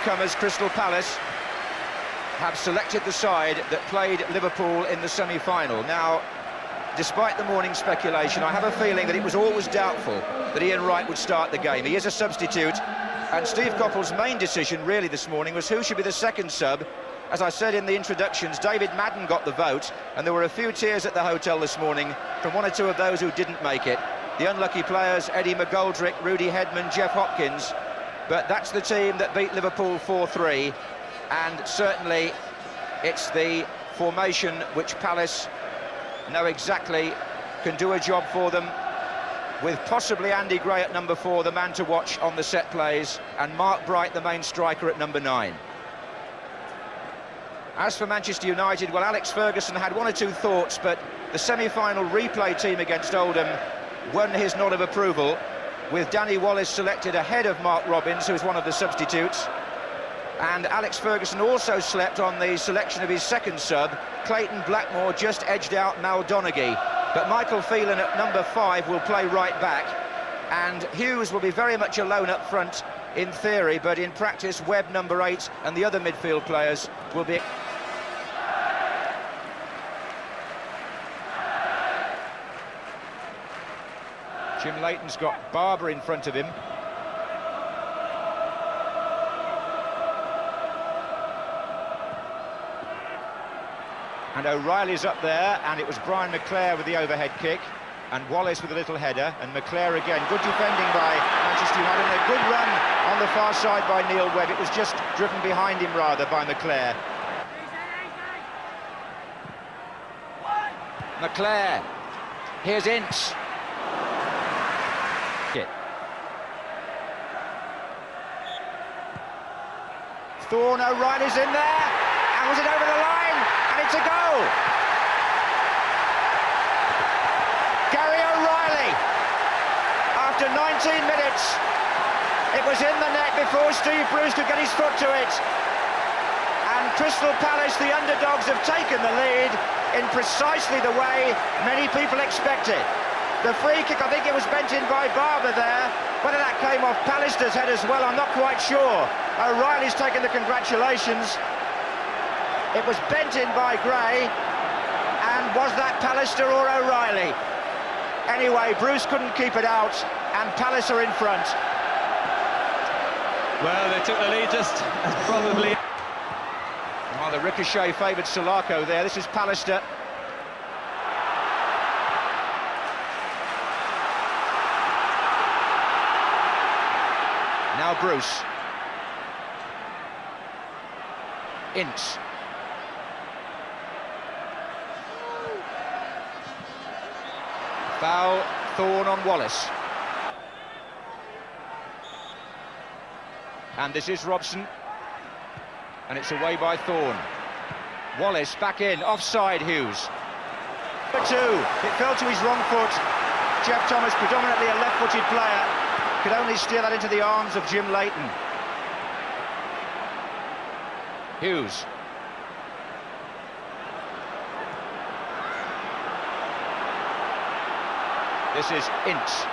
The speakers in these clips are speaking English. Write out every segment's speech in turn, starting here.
Comers Crystal Palace have selected the side that played Liverpool in the semi-final. Now, despite the morning speculation, I have a feeling that it was always doubtful that Ian Wright would start the game. He is a substitute, and Steve Coppell's main decision really this morning was who should be the second sub. As I said in the introductions, David Madden got the vote, and there were a few tears at the hotel this morning from one or two of those who didn't make it. The unlucky players, Eddie McGoldrick, Rudy Hedman, Jeff Hopkins. But that's the team that beat Liverpool 4-3, and certainly it's the formation which Palace know exactly can do a job for them, with possibly Andy Gray at number 4, the man to watch on the set plays, and Mark Bright, the main striker, at number 9. As for Manchester United, well, Alex Ferguson had one or two thoughts, but the semi-final replay team against Oldham won his nod of approval, with Danny Wallace selected ahead of Mark Robins, who is one of the substitutes. And Alex Ferguson also slept on the selection of his second sub. Clayton Blackmore just edged out Mal Donaghy. But Michael Phelan at number 5 will play right back. And Hughes will be very much alone up front in theory, but in practice, Webb number 8 and the other midfield players will be... Jim Leighton's got Barber in front of him. And O'Reilly's up there, and it was Brian McClair with the overhead kick, and Wallace with a little header, and McClair again. Good defending by Manchester United, and a good run on the far side by Neil Webb. It was just driven behind him, rather, by McClair. McClair. Here's Ince. Thorne, O'Reilly's in there, and was it over the line? And it's a goal! Gary O'Reilly, after 19 minutes, it was in the net before Steve Bruce could get his foot to it. And Crystal Palace, the underdogs, have taken the lead in precisely the way many people expected. The free kick, I think it was bent in by Barber there. Whether that came off Pallister's head as well, I'm not quite sure. O'Reilly's taken the congratulations. It was bent in by Gray, and was that Pallister or O'Reilly? Anyway, Bruce couldn't keep it out, and Palace are in front. Well, they took the lead just as probably... Well, the ricochet favoured Salako there. This is Pallister. Now Bruce. Ince. Foul, Thorne on Wallace. And this is Robson. And it's away by Thorne. Wallace back in, offside Hughes. Number 2, it fell to his wrong foot. Jeff Thomas, predominantly a left-footed player, could only steer that into the arms of Jim Leighton. Hughes. This is Ince.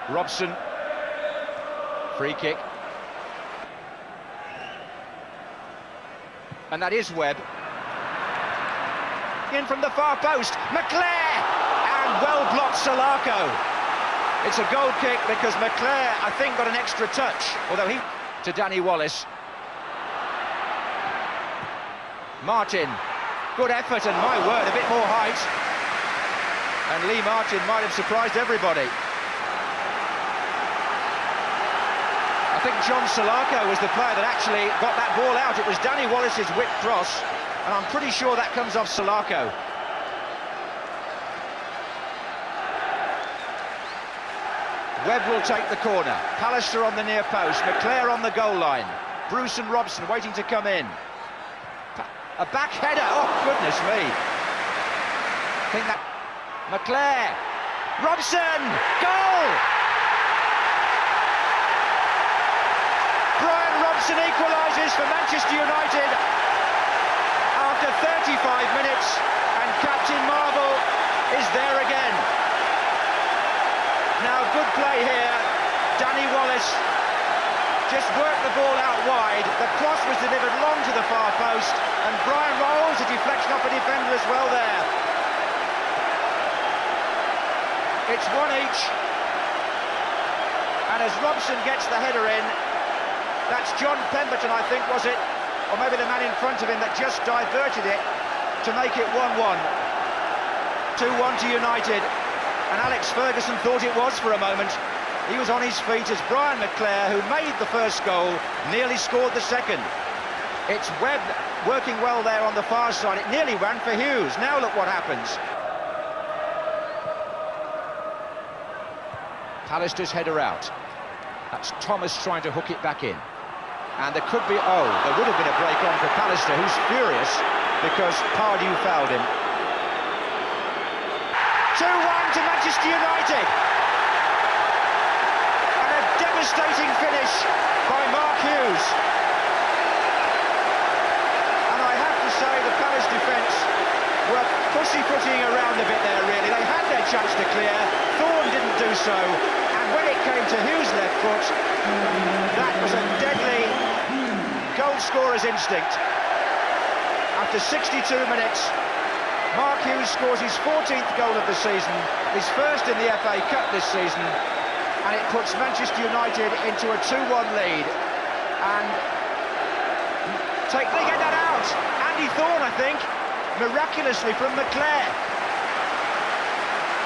Robson. Free kick. And that is Webb. In from the far post, McClair! And well blocked Salako. It's a goal kick because McClair, I think, got an extra touch, although he... To Danny Wallace. Martin. Good effort, and my word, a bit more height. And Lee Martin might have surprised everybody. I think John Salako was the player that actually got that ball out. It was Danny Wallace's whip cross, and I'm pretty sure that comes off Salako. Webb will take the corner. Pallister on the near post. McClair on the goal line. Bruce and Robson waiting to come in. A back header. Oh, goodness me. I think that... McClair. Robson. Goal! Brian Robson equalises for Manchester United after 35 minutes, and Captain Marvel is there again. Now, good play here Danny Wallace just worked the ball out wide. The cross was delivered long to the far post, and Brian rolls a deflection off a defender as well there. It's one each, and as Robson gets the header in, that's John Pemberton, I think, was it? Or maybe the man in front of him that just diverted it to make it 1-1. 2-1 to United, and Alex Ferguson thought it was for a moment. He was on his feet as Brian McClair, who made the first goal, nearly scored the second. It's Webb working well there on the far side. It nearly ran for Hughes. Now look what happens. Pallister's header out. That's Thomas trying to hook it back in. And there could be, there would have been a break on for Pallister, who's furious because Pardew fouled him. 2-1 to Manchester United. And a devastating finish by Mark Hughes. And I have to say the Palace defence were pussyfooting around a bit there, really. They had their chance to clear. Thorne didn't do so. And when it came to Hughes' left foot, that was a deadly goal scorer's instinct. After 62 minutes, Mark Hughes scores his 14th goal of the season, his first in the FA Cup this season, and it puts Manchester United into a 2-1 lead. And they get that out. Andy Thorne, I think, miraculously from McClair.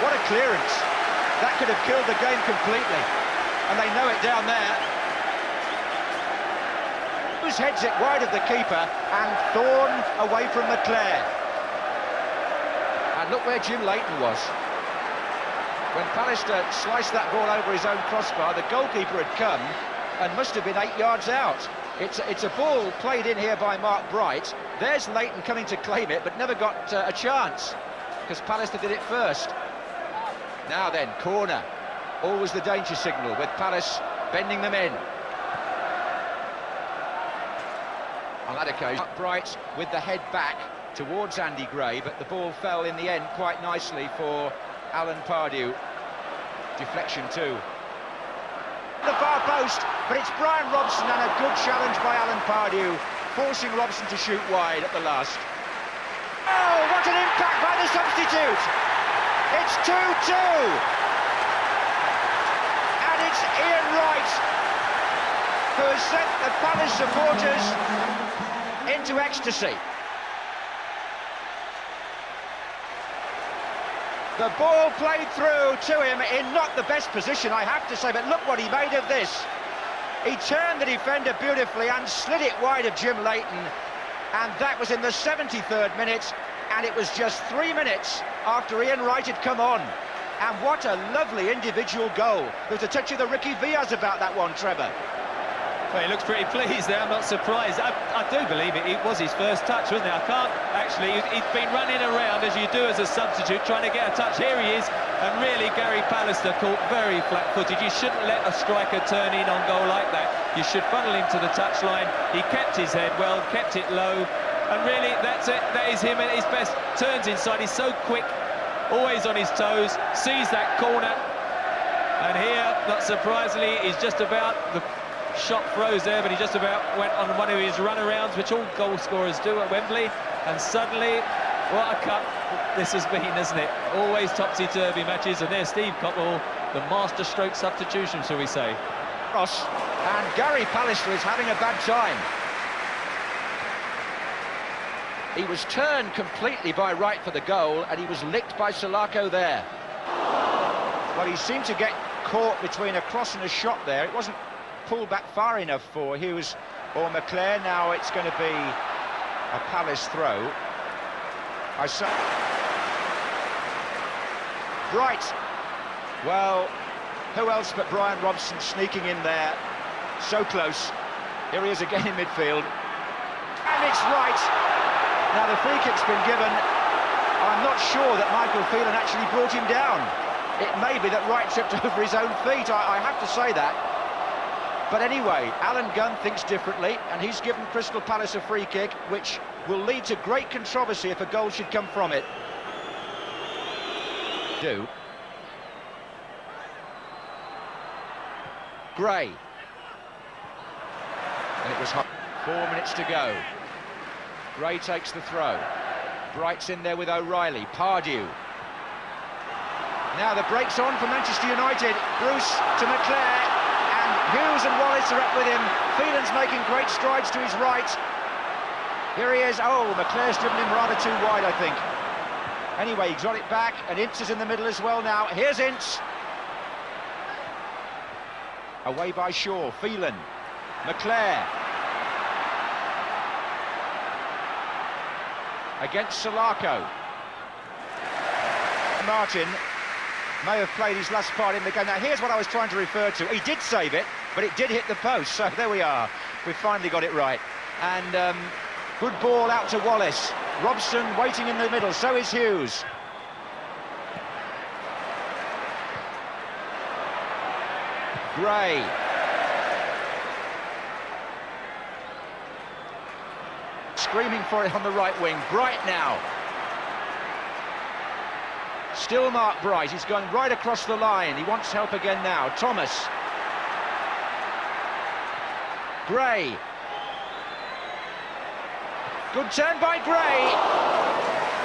What a clearance. That could have killed the game completely, and they know it down there. Hughes heads it wide of the keeper, and Thorne away from McClair. And look where Jim Leighton was. When Pallister sliced that ball over his own crossbar, the goalkeeper had come and must have been 8 yards out. It's a ball played in here by Mark Bright. There's Leighton coming to claim it, but never got a chance, because Pallister did it first. Now then, corner. Always the danger signal, with Palace bending them in. On that occasion, Mark Bright with the head back towards Andy Gray, but the ball fell in the end quite nicely for Alan Pardew. Deflection too. The far post, but it's Brian Robson, and a good challenge by Alan Pardew, forcing Robson to shoot wide at the last. Oh, what an impact by the substitute! It's 2-2! And it's Ian Wright who has sent the Palace supporters into ecstasy. The ball played through to him in not the best position, I have to say, but look what he made of this. He turned the defender beautifully and slid it wide of Jim Leighton, and that was in the 73rd minute, and it was just 3 minutes after Ian Wright had come on. And what a lovely individual goal. There's a touch of the Ricky Villas about that one, Trevor. Well, he looks pretty pleased there, I'm not surprised. I do believe it was his first touch, wasn't it? I can't actually, he's been running around as you do as a substitute, trying to get a touch. Here he is, and really Gary Pallister caught very flat-footed. You shouldn't let a striker turn in on goal like that. You should funnel him to the touchline. He kept his head well, kept it low, and really that's it. That is him at his best. Turns inside, he's so quick, always on his toes, sees that corner, and here, not surprisingly, he's just about, the shot froze there, but he just about went on one of his runarounds, which all goal scorers do at Wembley, and suddenly, what a cup this has been, isn't it? Always topsy-turvy matches, and there's Steve Cottle, the master stroke substitution, shall we say. Cross, and Gary Pallister is having a bad time. He was turned completely by Wright for the goal, and he was licked by Salako there. Well, he seemed to get caught between a cross and a shot there. It wasn't pulled back far enough for Hughes or McClair. Now it's going to be a Palace throw. Bright. Well, who else but Brian Robson sneaking in there? So close. Here he is again in midfield. And it's Wright. Now the free kick's been given. I'm not sure that Michael Phelan actually brought him down. It may be that Wright tripped over his own feet, I have to say that. But anyway, Alan Gunn thinks differently, and he's given Crystal Palace a free kick, which will lead to great controversy if a goal should come from it. Gray. And it was 4 minutes to go. Gray takes the throw. Bright's in there with O'Reilly. Pardew. Now the break's on for Manchester United. Bruce to McClair, and Hughes and Wallace are up with him. Phelan's making great strides to his right. Here he is. Oh, McClair's driven him rather too wide, I think. Anyway, he's got it back, and Ince is in the middle as well now. Here's Ince. Away by Shaw. Phelan. McClair. Against Salako. Martin may have played his last part in the game. Now here's what I was trying to refer to. He did save it, but it did hit the post, so there we are. We've finally got it right. And good ball out to Wallace. Robson waiting in the middle, so is Hughes. Gray. Screaming for it on the right wing. Bright now. Still Mark Bright. He's going right across the line. He wants help again now. Thomas. Gray. Good turn by Gray.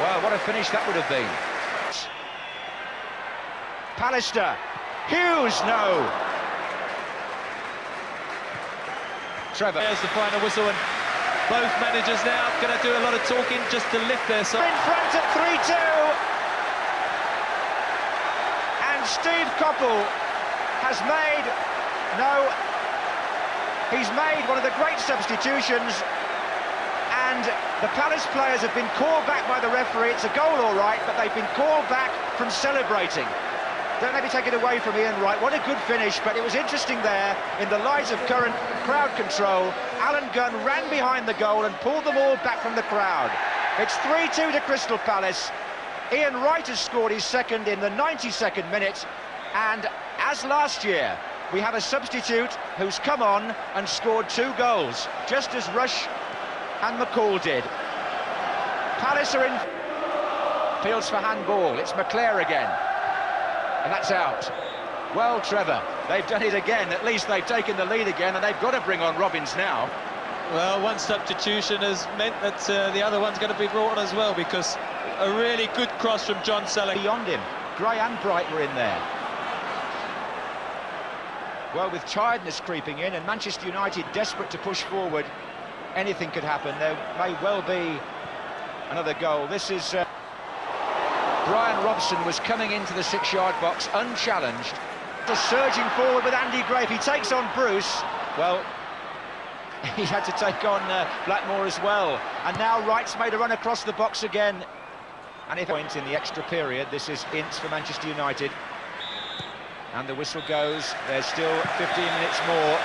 Well, what a finish that would have been. Pallister. Hughes, no. Trevor. There's the final whistle, and both managers now going to do a lot of talking just to lift their side. In front at 3-2. And Steve Coppell has made, he's made one of the great substitutions, and the Palace players have been called back by the referee. It's a goal all right, but they've been called back from celebrating. Don't let me take it away from Ian Wright. What a good finish, but it was interesting there, in the light of current crowd control, Alan Gunn ran behind the goal and pulled them all back from the crowd. It's 3-2 to Crystal Palace. Ian Wright has scored his second in the 92nd minute, and as last year, we have a substitute who's come on and scored 2 goals, just as Rush and McCall did. Palace are in. Fields for handball. It's McClair again. And that's out. Well, Trevor, they've done it again. At least they've taken the lead again, and they've got to bring on Robbins now. Well, one substitution has meant that the other one's going to be brought on as well, because a really good cross from John Seller. Beyond him, Gray and Bright were in there. Well, with tiredness creeping in, and Manchester United desperate to push forward, anything could happen. There may well be another goal. This is... Brian Robson was coming into the 6-yard box unchallenged. Just surging forward with Andy Gray. If he takes on Bruce, well, he had to take on Blackmore as well. And now Wright's made a run across the box again. And if point in the extra period, this is Ince for Manchester United. And the whistle goes. There's still 15 minutes more.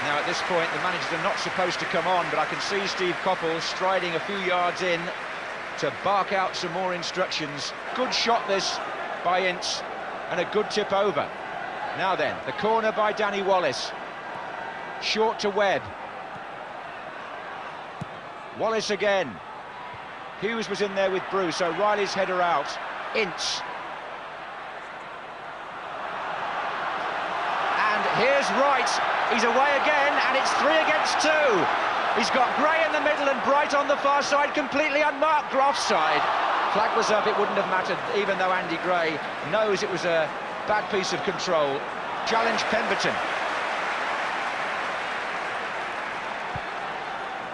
Now at this point, the managers are not supposed to come on, but I can see Steve Coppell striding a few yards in to bark out some more instructions. Good shot this by Ince, and a good tip over. Now then, the corner by Danny Wallace. Short to Webb. Wallace again. Hughes was in there with Bruce. O'Reilly's header out. Ince. And here's Wright. He's away again, and it's 3 against 2. He's got Gray in the middle and Bright on the far side, completely unmarked. Offside. Flag was up, it wouldn't have mattered, even though Andy Gray knows it was a bad piece of control. Challenge Pemberton.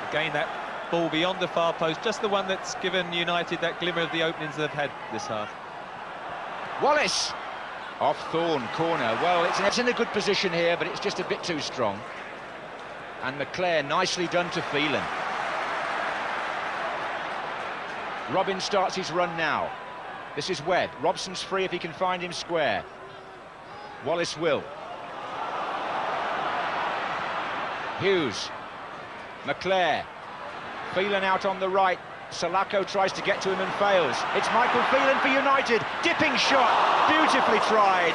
Again, that ball beyond the far post, just the one that's given United that glimmer of the openings they've had this half. Wallace. Off Thorne, corner. Well, it's in a good position here, but it's just a bit too strong. And McClair, nicely done to Phelan. Robin starts his run now. This is Webb. Robson's free if he can find him square. Wallace will. Hughes. McClair. Phelan out on the right. Salako tries to get to him and fails. It's Michael Phelan for United. Dipping shot. Beautifully tried.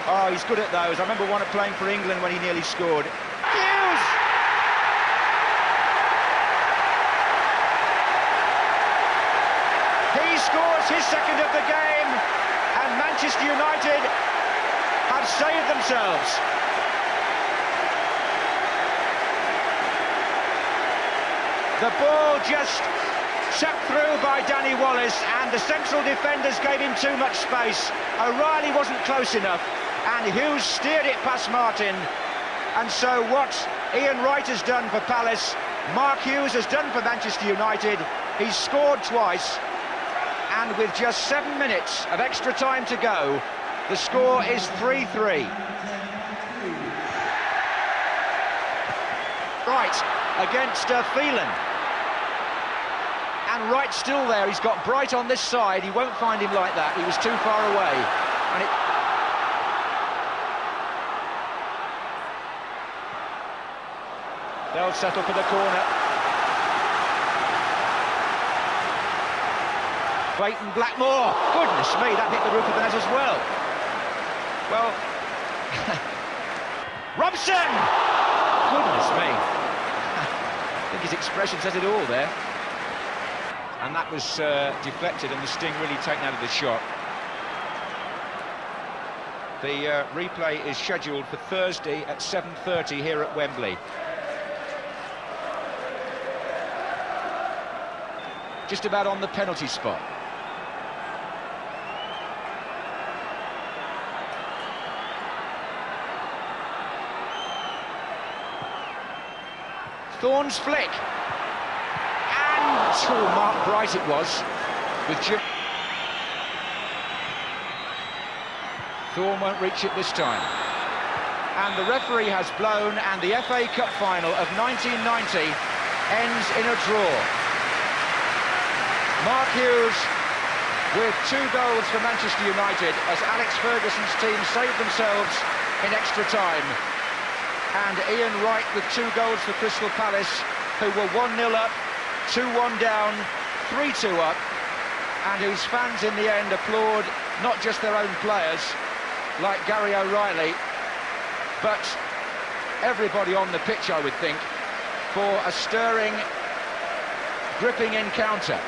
Oh, he's good at those. I remember one playing for England when he nearly scored. Hughes! He scores his second of the game, and Manchester United have have saved themselves. The ball just sucked through by Danny Wallace, and the central defenders gave him too much space. O'Reilly wasn't close enough, and Hughes steered it past Martin. And so what Ian Wright has done for Palace, Mark Hughes has done for Manchester United. He's scored twice, and with just 7 minutes of extra time to go, the score is 3-3. Wright against Phelan. And Wright's still there. He's got Bright on this side. He won't find him like that. He was too far away. And they'll settle for the corner. Leighton, Blackmore. Goodness me, that hit the roof of the net as well. Well, Robson! Goodness me. I think his expression says it all there. And that was deflected, and the sting really taken out of the shot. The replay is scheduled for Thursday at 7:30 here at Wembley. Just about on the penalty spot. Thorne's flick. And Mark Bright it was, with Jim. Thorne won't reach it this time. And the referee has blown, and the FA Cup final of 1990 ends in a draw. Mark Hughes with 2 goals for Manchester United as Alex Ferguson's team saved themselves in extra time. And Ian Wright with 2 goals for Crystal Palace, who were 1-0 up, 2-1 down, 3-2 up, and whose fans in the end applaud not just their own players, like Gary O'Reilly, but everybody on the pitch, I would think, for a stirring, gripping encounter.